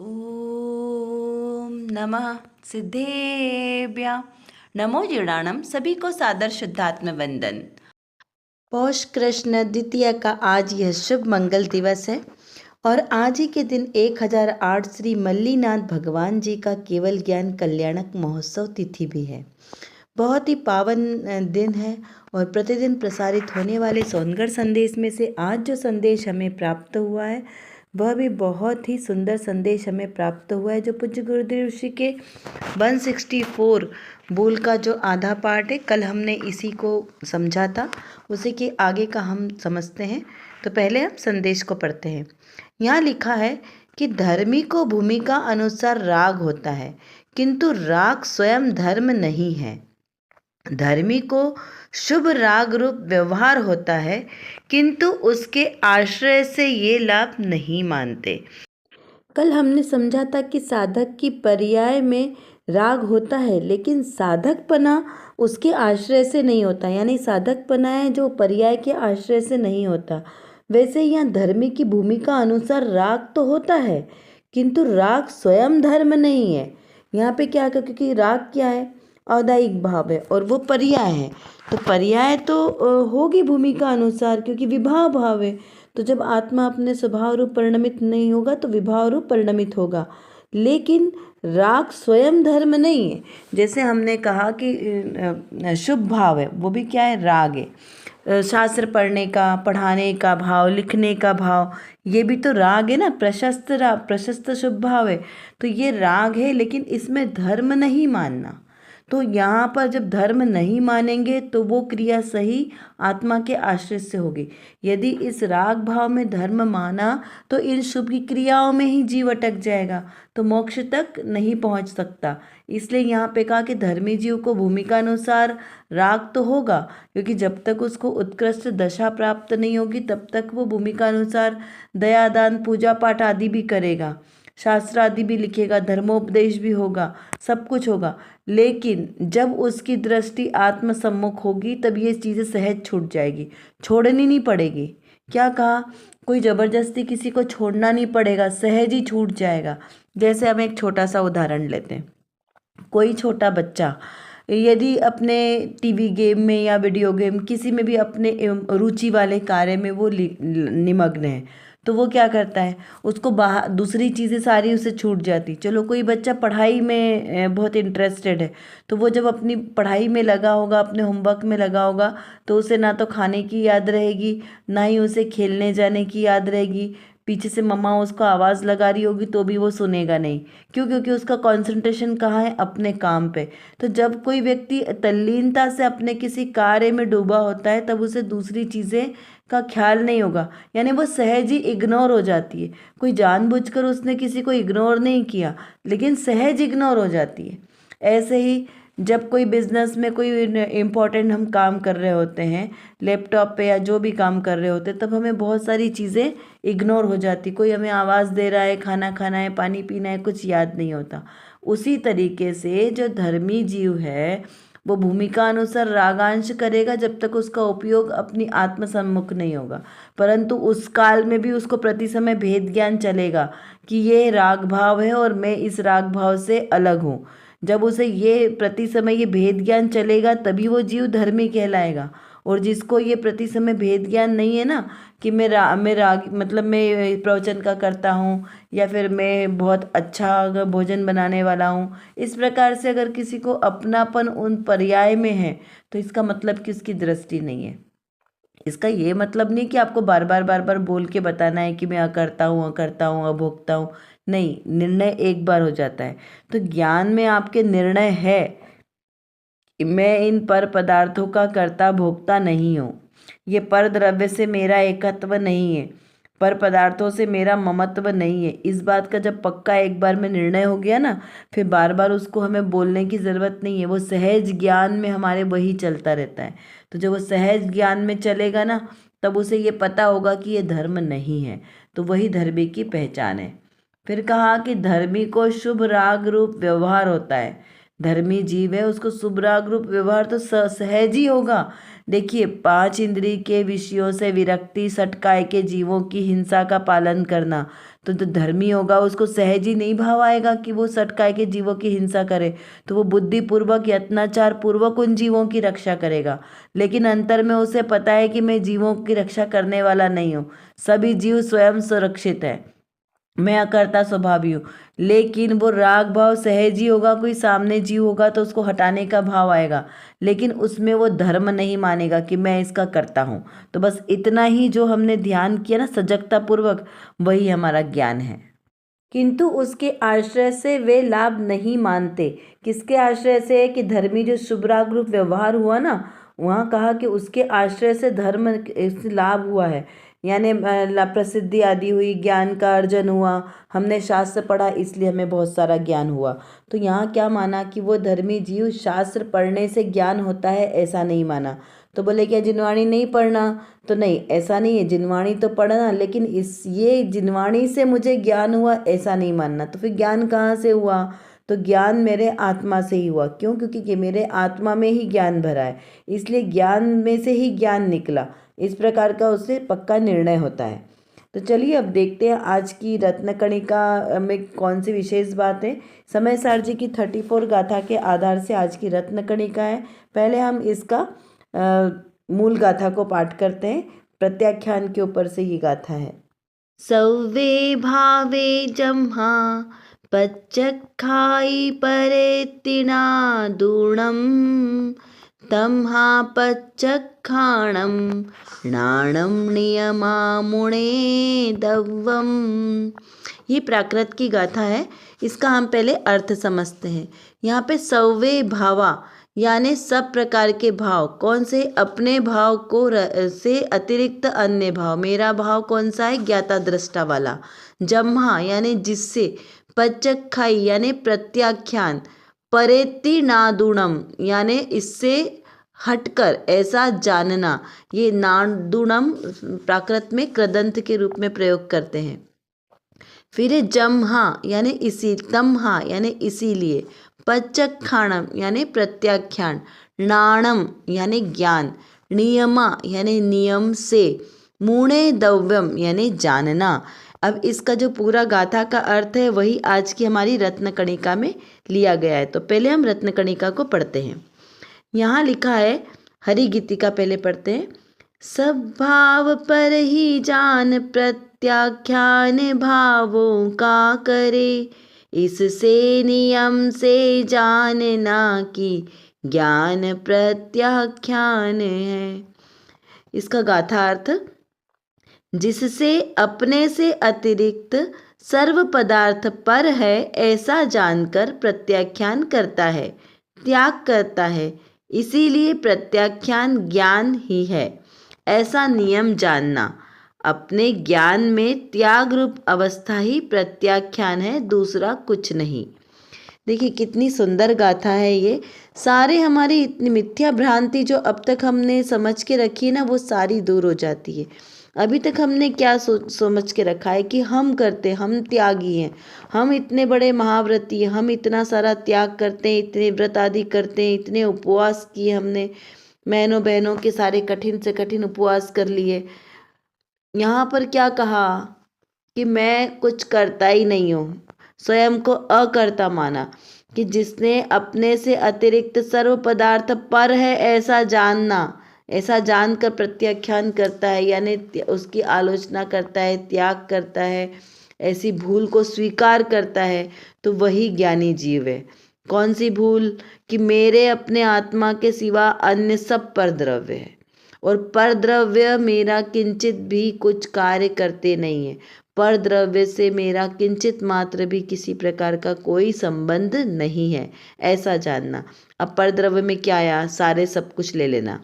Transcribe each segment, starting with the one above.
ओम नमः सिद्धेभ्य नमो जीर्णाणम। सभी को सादर शुद्धात्म वंदन। पौष कृष्ण द्वितीया का आज यह शुभ मंगल दिवस है और आज ही के दिन 1008 श्री मल्लीनाथ भगवान जी का केवल ज्ञान कल्याणक महोत्सव तिथि भी है। बहुत ही पावन दिन है और प्रतिदिन प्रसारित होने वाले सोनगढ़ संदेश में से आज जो संदेश हमें प्राप्त हुआ है वह भी बहुत ही सुंदर संदेश हमें प्राप्त हुआ है, जो पूज्य गुरुदेव ऋषि के 164 बोल का जो आधा पार्ट है, कल हमने इसी को समझा था, उसी के आगे का हम समझते हैं। तो पहले हम संदेश को पढ़ते हैं। यहाँ लिखा है कि धर्मी को भूमिका अनुसार राग होता है, किंतु राग स्वयं धर्म नहीं है। धर्मी को शुभ राग रूप व्यवहार होता है, किंतु उसके आश्रय से ये लाभ नहीं मानते। कल हमने समझा था कि साधक की पर्याय में राग होता है, लेकिन साधकपना उसके आश्रय से नहीं होता, यानी साधकपना है जो पर्याय के आश्रय से नहीं होता। वैसे यहाँ धर्मी की भूमिका अनुसार राग तो होता है, किंतु राग स्वयं धर्म नहीं है। यहाँ पे क्या है, क्योंकि राग क्या है, औदायिक भाव है और वो पर्याय है, तो पर्याय तो होगी भूमिका अनुसार, क्योंकि विभाव भाव है। तो जब आत्मा अपने स्वभाव रूप परिणमित नहीं होगा तो विभाव रूप परिणमित होगा, लेकिन राग स्वयं धर्म नहीं है। जैसे हमने कहा कि शुभ भाव है, वो भी क्या है, राग है। शास्त्र पढ़ने का, पढ़ाने का भाव, लिखने का भाव, ये भी तो राग है ना। प्रशस्त राग, प्रशस्त शुभ भाव है, तो ये राग है, लेकिन इसमें धर्म नहीं मानना। तो यहाँ पर जब धर्म नहीं मानेंगे तो वो क्रिया सही आत्मा के आश्रय से होगी। यदि इस राग भाव में धर्म माना तो इन शुभ की क्रियाओं में ही जीव अटक जाएगा, तो मोक्ष तक नहीं पहुँच सकता। इसलिए यहाँ पे कहा कि धर्मी जीव को भूमिका अनुसार राग तो होगा, क्योंकि जब तक उसको उत्कृष्ट दशा प्राप्त नहीं होगी तब तक वो भूमिका अनुसार दया दान पूजा पाठ आदि भी करेगा, शास्त्र आदि भी लिखेगा, धर्मोपदेश भी होगा, सब कुछ होगा। लेकिन जब उसकी दृष्टि आत्म सम्मुख होगी तब ये चीज़ें सहज छूट जाएगी, छोड़नी नहीं पड़ेगी। क्या कहा, कोई ज़बरदस्ती किसी को छोड़ना नहीं पड़ेगा, सहज ही छूट जाएगा। जैसे हम एक छोटा सा उदाहरण लेते हैं। कोई छोटा बच्चा यदि अपने टीवी गेम में या वीडियो गेम किसी में भी अपने रुचि वाले कार्य में वो निमग्न है, तो वो क्या करता है, उसको बाहर दूसरी चीज़ें सारी उसे छूट जाती। चलो कोई बच्चा पढ़ाई में बहुत इंटरेस्टेड है, तो वो जब अपनी पढ़ाई में लगा होगा, अपने होमवर्क में लगा होगा, तो उसे ना तो खाने की याद रहेगी, ना ही उसे खेलने जाने की याद रहेगी। पीछे से मम्मा उसको आवाज़ लगा रही होगी तो भी वो सुनेगा नहीं। क्यों? क्योंकि उसका कंसंट्रेशन कहाँ है, अपने काम पे। तो जब कोई व्यक्ति तल्लीनता से अपने किसी कार्य में डूबा होता है तब उसे दूसरी चीज़ें का ख्याल नहीं होगा, यानी वो सहज ही इग्नोर हो जाती है। कोई जानबूझकर उसने किसी को इग्नोर नहीं किया, लेकिन सहज इग्नोर हो जाती है। ऐसे ही जब कोई बिजनेस में कोई इम्पोर्टेंट हम काम कर रहे होते हैं, लैपटॉप पे या जो भी काम कर रहे होते हैं, तब हमें बहुत सारी चीज़ें इग्नोर हो जाती। कोई हमें आवाज़ दे रहा है, खाना खाना है, पानी पीना है, कुछ याद नहीं होता। उसी तरीके से जो धर्मी जीव है वो भूमिका अनुसार रागांश करेगा जब तक उसका उपयोग अपनी आत्म सम्मुख नहीं होगा, परंतु उस काल में भी उसको प्रति समय भेद ज्ञान चलेगा कि ये राग भाव है और मैं इस राग भाव से अलग हूँ। जब उसे ये प्रति समय ये भेद ज्ञान चलेगा तभी वो जीव धर्मी कहलाएगा। और जिसको ये प्रति समय भेद ज्ञान नहीं है ना, कि मैं राग मतलब मैं प्रवचन का करता हूँ या फिर मैं बहुत अच्छा भोजन बनाने वाला हूँ, इस प्रकार से अगर किसी को अपनापन उन पर्याय में है तो इसका मतलब कि उसकी दृष्टि नहीं है। इसका ये मतलब नहीं कि आपको बार बार बोल के बताना है कि मैं करता हूँ, करता हूँ, अभोगता हूँ। नहीं, निर्णय एक बार हो जाता है। तो ज्ञान में आपके निर्णय है, मैं इन पर पदार्थों का कर्ता भोक्ता नहीं हूँ, ये पर द्रव्य से मेरा एकत्व नहीं है, पर पदार्थों से मेरा ममत्व नहीं है। इस बात का जब पक्का एक बार में निर्णय हो गया ना, फिर बार बार उसको हमें बोलने की ज़रूरत नहीं है। वो सहज ज्ञान में हमारे वही चलता रहता है। तो जब वो सहज ज्ञान में चलेगा ना, तब उसे ये पता होगा कि ये धर्म नहीं है, तो वही धर्मी की पहचान है। फिर कहा कि धर्मी को शुभ राग रूप व्यवहार होता है। धर्मी जीव है, उसको शुभ राग रूप व्यवहार तो सहज ही होगा। देखिए, 5 इंद्रिय के विषयों से विरक्ति, सटकाय के जीवों की हिंसा का पालन करना, तो जो धर्मी होगा उसको सहज ही नहीं भाव आएगा कि वो सटकाए के जीवों की हिंसा करे, तो वो बुद्धिपूर्वक या अत्याचार पूर्वक उन जीवों की रक्षा करेगा। लेकिन अंतर में उसे पता है कि मैं जीवों की रक्षा करने वाला नहीं हूँ, सभी जीव स्वयं सुरक्षित है, मैं अकर्ता स्वभावी हूँ। लेकिन वो राग भाव सहज ही होगा, कोई सामने जीव होगा तो उसको हटाने का भाव आएगा, लेकिन उसमें वो धर्म नहीं मानेगा कि मैं इसका करता हूँ। तो बस इतना ही जो हमने ध्यान किया ना सजगता पूर्वक, वही हमारा ज्ञान है। किंतु उसके आश्रय से वे लाभ नहीं मानते। किसके आश्रय से? कि धर्मी जो शुभराग रूप व्यवहार हुआ ना, वहाँ कहा कि उसके आश्रय से धर्म से लाभ हुआ है, यानी प्रसिद्धि आदि हुई, ज्ञान का अर्जन हुआ, हमने शास्त्र पढ़ा इसलिए हमें बहुत सारा ज्ञान हुआ। तो यहाँ क्या माना कि वो धर्मी जीव शास्त्र पढ़ने से ज्ञान होता है, ऐसा नहीं माना। तो बोले क्या जिनवाणी नहीं पढ़ना? तो नहीं, ऐसा नहीं है, जिनवाणी तो पढ़ना, लेकिन ये जिनवाणी से मुझे ज्ञान हुआ ऐसा नहीं मानना। तो फिर ज्ञान कहाँ से हुआ? तो ज्ञान मेरे आत्मा से ही हुआ। क्यों? क्योंकि मेरे आत्मा में ही ज्ञान भरा है, इसलिए ज्ञान में से ही ज्ञान निकला। इस प्रकार का उससे पक्का निर्णय होता है। तो चलिए अब देखते हैं आज की रत्नकणिका में कौन सी विशेष बात है। समय सार जी की 34 गाथा के आधार से आज की रत्नकणिका है। पहले हम इसका मूल गाथा को पाठ करते हैं। प्रत्याख्यान के ऊपर से ये गाथा है। सौवे भावे जम्हा पच्चखाई परेत्तिना दूणम तम्हा पच्चखाणम नाणम नियमामुणे दव्वम। ये प्राकृत की गाथा है, इसका हम पहले अर्थ समझते हैं। यहाँ पे सौवे भावा यानी सब प्रकार के भाव। कौन से? अपने भाव को से अतिरिक्त अन्य भाव। मेरा भाव कौन सा है? ज्ञाता दृष्टा वाला। जम्हा यानी जिससे, पच्चखाई यानी प्रत्याख्यान, परेत्ति नादुणम यानी इससे हटकर ऐसा जानना। ये नादुणम प्राकृत में कृदंत के रूप में प्रयोग करते हैं। फिर जम्हा यानी इसी, तम्हा यानी इसीलिए, पच्चखाणम यानी प्रत्याख्यान, नाणम यानी ज्ञान, नियमा यानी नियम से, मूणे दव्यम यानी जानना। अब इसका जो पूरा गाथा का अर्थ है वही आज की हमारी रत्नकणिका में लिया गया है। तो पहले हम रत्नकणिका को पढ़ते हैं। यहाँ लिखा है, हरि गीतिका पहले पढ़ते हैं। सब भाव पर ही जान प्रत्याख्यान भावों का करे, इससे नियम से जानना कि ज्ञान प्रत्याख्यान है। इसका गाथार्थ, जिससे अपने से अतिरिक्त सर्व पदार्थ पर है ऐसा जानकर प्रत्याख्यान करता है, त्याग करता है, इसीलिए प्रत्याख्यान ज्ञान ही है, ऐसा नियम जानना। अपने ज्ञान में त्याग रूप अवस्था ही प्रत्याख्यान है, दूसरा कुछ नहीं। देखिए कितनी सुंदर गाथा है ये। सारे हमारी इतनी मिथ्या भ्रांति जो अब तक हमने समझ के रखी है ना, वो सारी दूर हो जाती है। अभी तक हमने क्या समझ के रखा है कि हम करते, हम त्यागी हैं, हम इतने बड़े महाव्रती हैं, हम इतना सारा त्याग करते हैं, इतने व्रत आदि करते हैं, इतने उपवास किए हमने, बहनों बहनों के सारे कठिन से कठिन उपवास कर लिए। यहाँ पर क्या कहा कि मैं कुछ करता ही नहीं हूँ, स्वयं को अकर्ता माना, कि जिसने अपने से अतिरिक्त सर्व पदार्थ पर है ऐसा जानना, ऐसा जानकर प्रत्याख्यान करता है, यानी उसकी आलोचना करता है, त्याग करता है, ऐसी भूल को स्वीकार करता है, तो वही ज्ञानी जीव है। कौन सी भूल? कि मेरे अपने आत्मा के सिवा अन्य सब पर द्रव्य है, और पर द्रव्य मेरा किंचित भी कुछ कार्य करते नहीं है। पर द्रव्य से मेरा किंचित मात्र भी किसी प्रकार का कोई संबंध नहीं है, ऐसा जानना। अब पर द्रव्य में क्या आया? सारे सब कुछ ले लेना,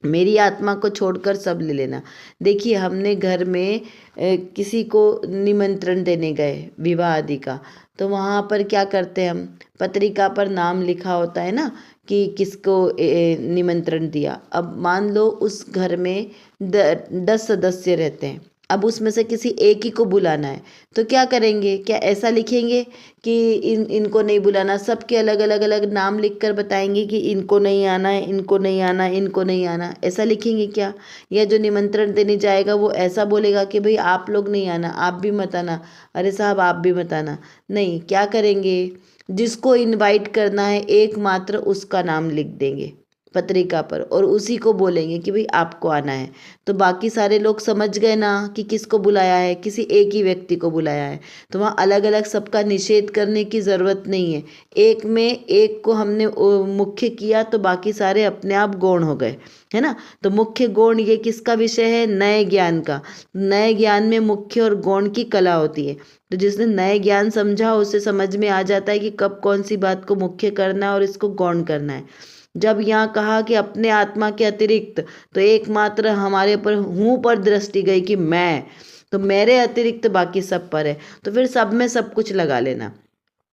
मेरी आत्मा को छोड़कर सब ले लेना। देखिए हमने घर में किसी को निमंत्रण देने गए विवाह आदि का, तो वहाँ पर क्या करते हैं हम? पत्रिका पर नाम लिखा होता है ना कि किसको निमंत्रण दिया। अब मान लो उस घर में 10 सदस्य रहते हैं, अब उसमें से किसी एक ही को बुलाना है, तो क्या करेंगे? क्या ऐसा लिखेंगे कि इनको नहीं बुलाना, सबके अलग अलग अलग नाम लिख कर बताएंगे कि इनको नहीं आना है, इनको नहीं आना, इनको नहीं आना, ऐसा लिखेंगे क्या? या जो निमंत्रण देने जाएगा वो ऐसा बोलेगा कि भाई आप लोग नहीं आना, आप भी मत आना, अरे साहब आप भी मत आना? नहीं, क्या करेंगे? जिसको इनवाइट करना है एकमात्र उसका नाम लिख देंगे पत्रिका पर और उसी को बोलेंगे कि भाई आपको आना है। तो बाकी सारे लोग समझ गए ना कि किसको बुलाया है, किसी एक ही व्यक्ति को बुलाया है। तो वहाँ अलग अलग सबका निषेध करने की ज़रूरत नहीं है। एक में एक को हमने मुख्य किया तो बाकी सारे अपने आप गौण हो गए, है ना। तो मुख्य गौण ये किसका विषय है? नए ज्ञान का। नए ज्ञान में मुख्य और गौण की कला होती है। तो जिसने नए ज्ञान समझा उसे समझ में आ जाता है कि कब कौन सी बात को मुख्य करना है और इसको गौण करना है। जब यहाँ कहा कि अपने आत्मा के अतिरिक्त, तो एकमात्र हमारे पर हूँ पर दृष्टि गई कि मैं, तो मेरे अतिरिक्त बाकी सब पर है। तो फिर सब में सब कुछ लगा लेना।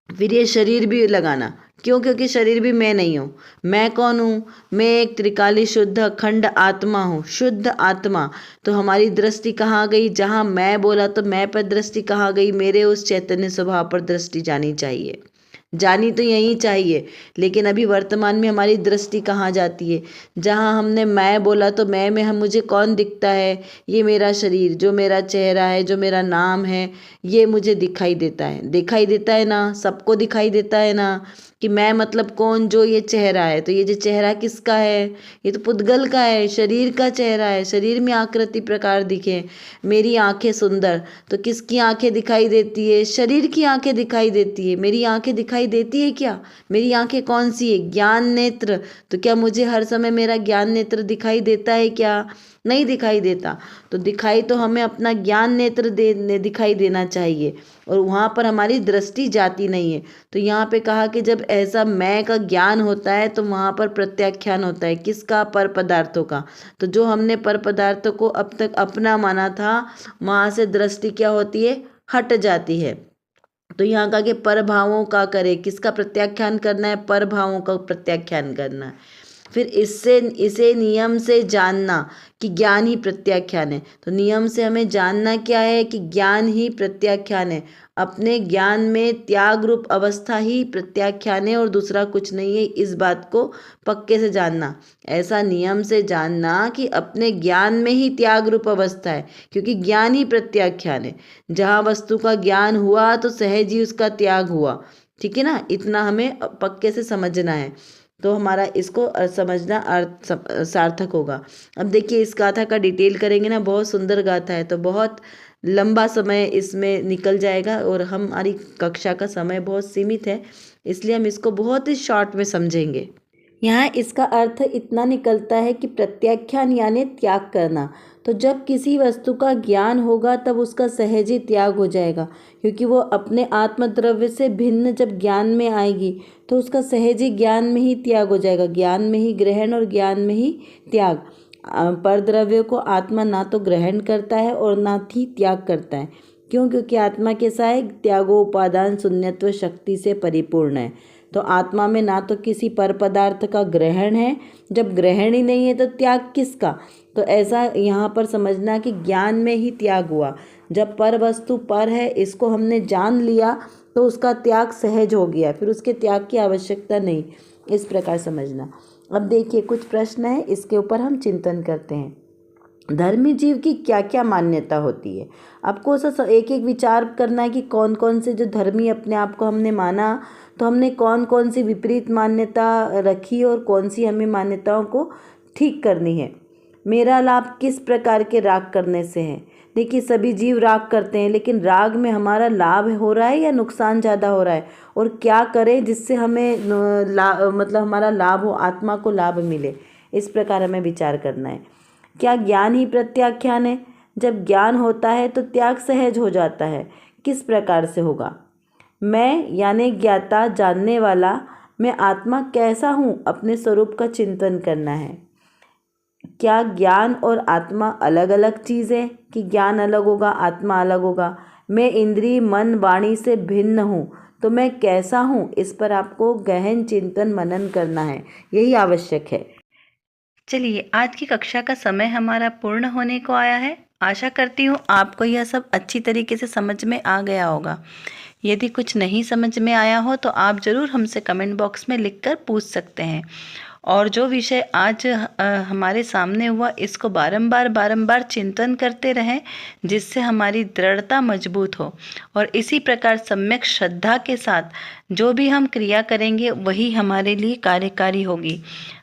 फिर ये शरीर भी लगाना। क्यों? क्योंकि शरीर भी मैं नहीं हूँ। मैं कौन हूँ? मैं एक त्रिकाली शुद्ध अखंड आत्मा हूँ, शुद्ध आत्मा। तो हमारी दृष्टि कहाँ गई? जहाँ मैं बोला तो मैं पर दृष्टि कहाँ गई? मेरे उस चैतन्य स्वभाव पर दृष्टि जानी चाहिए। जानी तो यही चाहिए, लेकिन अभी वर्तमान में हमारी दृष्टि कहाँ जाती है? जहाँ हमने मैं बोला तो मैं में हम मुझे कौन दिखता है? ये मेरा शरीर, जो मेरा चेहरा है, जो मेरा नाम है, ये मुझे दिखाई देता है। दिखाई देता है ना, सबको दिखाई देता है ना कि मैं मतलब कौन? जो ये चेहरा है। तो ये जो चेहरा किसका है? ये तो पुद्गल का है, शरीर का चेहरा है। शरीर में आकृति प्रकार दिखे। मेरी आंखें सुंदर, तो किसकी आंखें दिखाई देती है? शरीर की आंखें दिखाई देती है। मेरी आंखें दिखाई देती है क्या? मेरी आंखें कौन सी है? ज्ञान नेत्र। तो क्या मुझे हर समय मेरा ज्ञान नेत्र दिखाई देता है क्या? नहीं दिखाई देता। तो दिखाई तो हमें अपना ज्ञान नेत्र दिखाई देना चाहिए, और वहाँ पर हमारी दृष्टि जाती नहीं है। तो यहाँ पे कहा कि जब ऐसा मैं का ज्ञान होता है तो वहाँ पर प्रत्याख्यान होता है। किसका? पर पदार्थों का। तो जो हमने पर पदार्थों को अब तक अपना माना था, वहाँ से दृष्टि क्या होती है? हट जाती है। तो यहाँ कहा कि पर भावों का करे। किसका प्रत्याख्यान करना है? पर भावों का प्रत्याख्यान करना है। फिर इससे इसे नियम से जानना कि ज्ञान ही प्रत्याख्यान है। तो नियम से हमें जानना क्या है? कि ज्ञान ही प्रत्याख्यान है। अपने ज्ञान में त्याग रूप अवस्था ही प्रत्याख्यान है और दूसरा कुछ नहीं है। इस बात को पक्के से जानना, ऐसा नियम से जानना कि अपने ज्ञान में ही त्याग रूप अवस्था है, क्योंकि ज्ञान ही प्रत्याख्यान है। जहाँ वस्तु का ज्ञान हुआ तो सहज ही उसका त्याग हुआ। ठीक है ना, इतना हमें पक्के से समझना है। तो हमारा इसको समझना अर्थ सार्थक होगा। अब देखिए इस गाथा का डिटेल करेंगे ना, बहुत सुंदर गाथा है, तो बहुत लंबा समय इसमें निकल जाएगा और हमारी कक्षा का समय बहुत सीमित है, इसलिए हम इसको बहुत ही शॉर्ट में समझेंगे। यहाँ इसका अर्थ इतना निकलता है कि प्रत्याख्यान यानी त्याग करना। तो जब किसी वस्तु का ज्ञान होगा तब उसका सहज ही त्याग हो जाएगा, क्योंकि वो अपने आत्मद्रव्य से भिन्न जब ज्ञान में आएगी तो उसका सहज ही ज्ञान में ही त्याग हो जाएगा। ज्ञान में ही ग्रहण और ज्ञान में ही त्याग। परद्रव्य को आत्मा ना तो ग्रहण करता है और ना ही त्याग करता है। क्यों? क्योंकि आत्मा कैसा है? त्यागोपादान शून्यत्व शक्ति से परिपूर्ण है। तो आत्मा में ना तो किसी पर पदार्थ का ग्रहण है, जब ग्रहण ही नहीं है तो त्याग किसका? तो ऐसा यहाँ पर समझना कि ज्ञान में ही त्याग हुआ। जब पर वस्तु पर है, इसको हमने जान लिया तो उसका त्याग सहज हो गया, फिर उसके त्याग की आवश्यकता नहीं। इस प्रकार समझना। अब देखिए कुछ प्रश्न है, इसके ऊपर हम चिंतन करते हैं। धर्मी जीव की क्या क्या मान्यता होती है? आपको ऐसा एक एक विचार करना है कि कौन कौन से जो धर्मी अपने आप को हमने माना, तो हमने कौन कौन सी विपरीत मान्यता रखी और कौन सी हमें मान्यताओं को ठीक करनी है। मेरा लाभ किस प्रकार के राग करने से है? देखिए सभी जीव राग करते हैं, लेकिन राग में हमारा लाभ हो रहा है या नुकसान ज़्यादा हो रहा है, और क्या करें जिससे हमें मतलब हमारा लाभ हो, आत्मा को लाभ मिले। इस प्रकार हमें विचार करना है। क्या ज्ञान ही प्रत्याख्यान है? जब ज्ञान होता है तो त्याग सहज हो जाता है। किस प्रकार से होगा? मैं यानी ज्ञाता, जानने वाला, मैं आत्मा कैसा हूँ, अपने स्वरूप का चिंतन करना है। क्या ज्ञान और आत्मा अलग अलग चीज़ है? कि ज्ञान अलग होगा, आत्मा अलग होगा। मैं इंद्रिय मन वाणी से भिन्न हूँ, तो मैं कैसा हूँ? इस पर आपको गहन चिंतन मनन करना है, यही आवश्यक है। चलिए आज की कक्षा का समय हमारा पूर्ण होने को आया है। आशा करती हूँ आपको यह सब अच्छी तरीके से समझ में आ गया होगा। यदि कुछ नहीं समझ में आया हो तो आप ज़रूर हमसे कमेंट बॉक्स में लिखकर पूछ सकते हैं। और जो विषय आज हमारे सामने हुआ, इसको बारंबार चिंतन करते रहें, जिससे हमारी दृढ़ता मजबूत हो। और इसी प्रकार सम्यक श्रद्धा के साथ जो भी हम क्रिया करेंगे वही हमारे लिए कार्यकारी होगी।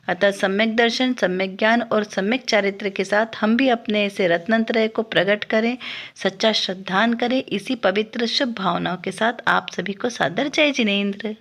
अतः सम्यक दर्शन, सम्यक ज्ञान और सम्यक चारित्र के साथ हम भी अपने ऐसे रत्नत्रय को प्रकट करें, सच्चा श्रद्धान करें। इसी पवित्र शुभ भावनाओं के साथ आप सभी को सादर जय जिनेंद्र।